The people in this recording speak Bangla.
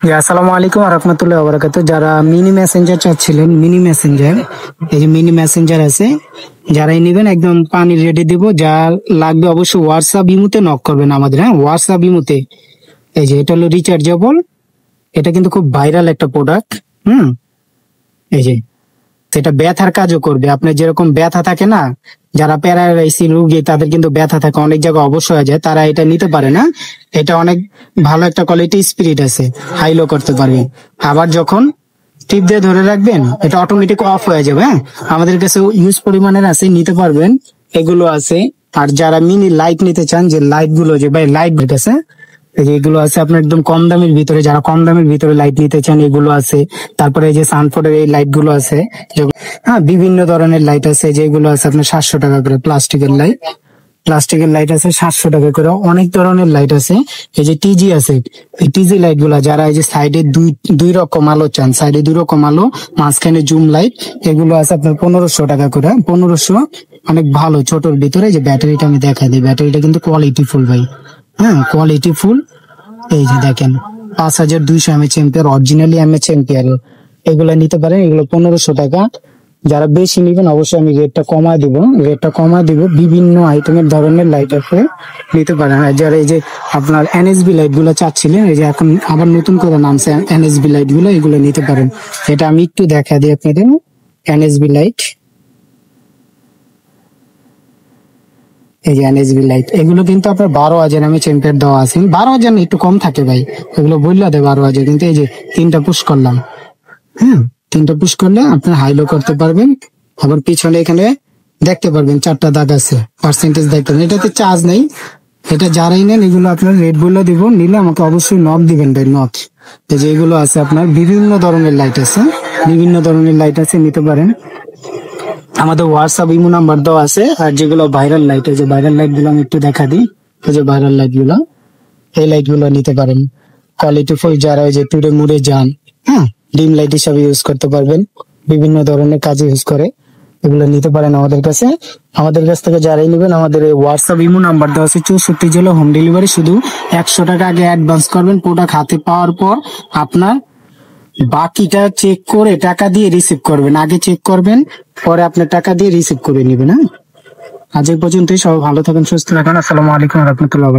জি, আসসালামু আলাইকুম রহমতুল্লাহ বারাকাতু। যারা মিনি মেসেঞ্জার চাচ্ছিলেন, মিনি মেসেঞ্জার, এই যে মিনি মেসেঞ্জার আছে, যারাই নিবেন একদম পানি রেডি দিব। যা লাগবে অবশ্যই হোয়াটসঅ্যাপ ইমুতে নক করবেন আমাদের, হ্যাঁ হোয়াটসঅ্যাপ ইমুতে। এই যে এটা হলো রিচার্জেবল, এটা কিন্তু খুব ভাইরাল একটা প্রোডাক্ট। হুম, এই যে এটা ব্যথার কাজও করবে। আপনার যেরকম ব্যথা থাকে না, যারা প্যারালাইসিস রোগী তাদের কিন্তু ব্যথা থাকে অনেক জায়গায় অবশ্যই হয়ে যায়, তারা এটা নিতে পারে না। এটা অনেক ভালো একটা কোয়ালিটি স্পিরিট আছে, হাইলো করতে পারবেন। আবার যখন টিপ দিয়ে ধরে রাখবেন এটা অটোমেটিক অফ হয়ে যাবে। হ্যাঁ, আমাদের কাছে ইউজ পরিমাণের আছে, নিতে পারবেন, এগুলো আছে। আর যারা মিনি লাইট নিতে চান, যে লাইট গুলো, যে ভাই লাইট আছে, এই যে এগুলো আছে আপনার একদম কম দামের ভিতরে, যারা কম দামের ভিতরে লাইট নিতে চান এগুলো আছে। তারপরে এই যে সানফোর্ডের এই লাইট গুলো আছে, হ্যাঁ বিভিন্ন ধরনের লাইট আছে, যেগুলো আছে আপনার 700 টাকা করে। প্লাস্টিকের লাইট আছে 700 টাকা করে, অনেক ধরনের লাইট আছে। এই যে টিজি আছে, এই টিজি লাইট গুলা, যারা এই যে সাইডে দুই রকম আলো চান, সাইডে 2 রকম আলো, মাঝখানে জুম লাইট, এগুলো আছে আপনার 1500 টাকা করে। 1500, অনেক ভালো ছোটর ভিতরে। যে ব্যাটারিটা আমি দেখা দিই, ব্যাটারিটা কিন্তু কোয়ালিটি ফুল ভাই, হ্যাঁ কোয়ালিটি ফুল। এই যে দেখেন 5200 mAh অরিজিনালি mAh, এগুলা নিতে পারেন। এগুলো 1500 টাকা। যারা বেশি নিবেন অবশ্যই আমি রেটটা কমায় দিব। বিভিন্ন আইটেমের ধরনের লাইট আছে, নিতে পারেন। আর যারা এই যে আপনার এনএসবি লাইট গুলো চাচ্ছিলেন, এই যে এখন আবার নতুন করে নামছে এনএসবি লাইট গুলো, এগুলো নিতে পারেন। এটা আমি একটু দেখা দিই আপনাদের। এনএসবি লাইট, এই যে এনএসবি লাইট, এগুলো কিন্তু আপনার 12,000 mAh দেওয়া আছে। 12,000 না, একটু কম থাকে ভাই, এগুলো বললে দেয় 12,000, কিন্তু এই যে 3টা পুশ করলাম। হ্যাঁ, 3টা পুশ করলে আপনি হাইলো করতে পারবেন। আবার পিছনে এখানে দেখতে পারবেন 4টা দাগ আছে, পার্সেন্টেজ দেখতে পারবেন। এটাতে চার্জ নেই। এটা যারাই নেন এগুলো আপনার রেট বলে দিব, নিলে আমাকে অবশ্যই নক দিবেন ভাই, নক। এই যে এগুলো আছে আপনার বিভিন্ন ধরনের লাইট আছে, নিতে পারেন। আমাদের হোয়াটসঅ্যাপ ইমো নাম্বার দেওয়া আছে। আর যেগুলো ভাইরাল লাইট, এই যে ভাইরাল লাইট গুলো আমি একটু দেখা দিই। এই যে ভাইরাল লাইট গুলো, এই লাইট গুলো নিতে পারেন। কোয়ালিটি ফুল, যারা ওই যে টুরে মুড়ে যান, হ্যাঁ ডিম লাইট হিসাবে ইউজ করতে পারবেন, বিভিন্ন ধরনের কাজে ইউজ করে, এগুলো নিতে পারেন আমাদের কাছে। আমাদের কাছ থেকে যারাই নেবেন, আমাদের এই হোয়াটসঅ্যাপ ইমো নাম্বার দেওয়া আছে। 64 জেলা হোম ডেলিভারি। শুধু 100 টাকা আগে অ্যাডভান্স করবেন, প্রোডাক্ট হাতে পাওয়ার পর আপনার বাকিটা চেক করে টাকা দিয়ে রিসিভ করবেন। আগে চেক করবেন, পরে আপনার টাকা দিয়ে রিসিভ করে নেবেন। হ্যাঁ, আজ এই পর্যন্তই। সবাই ভালো থাকেন, সুস্থ থাকেন। আসসালামু আলাইকুম রহমতুল্লাহ।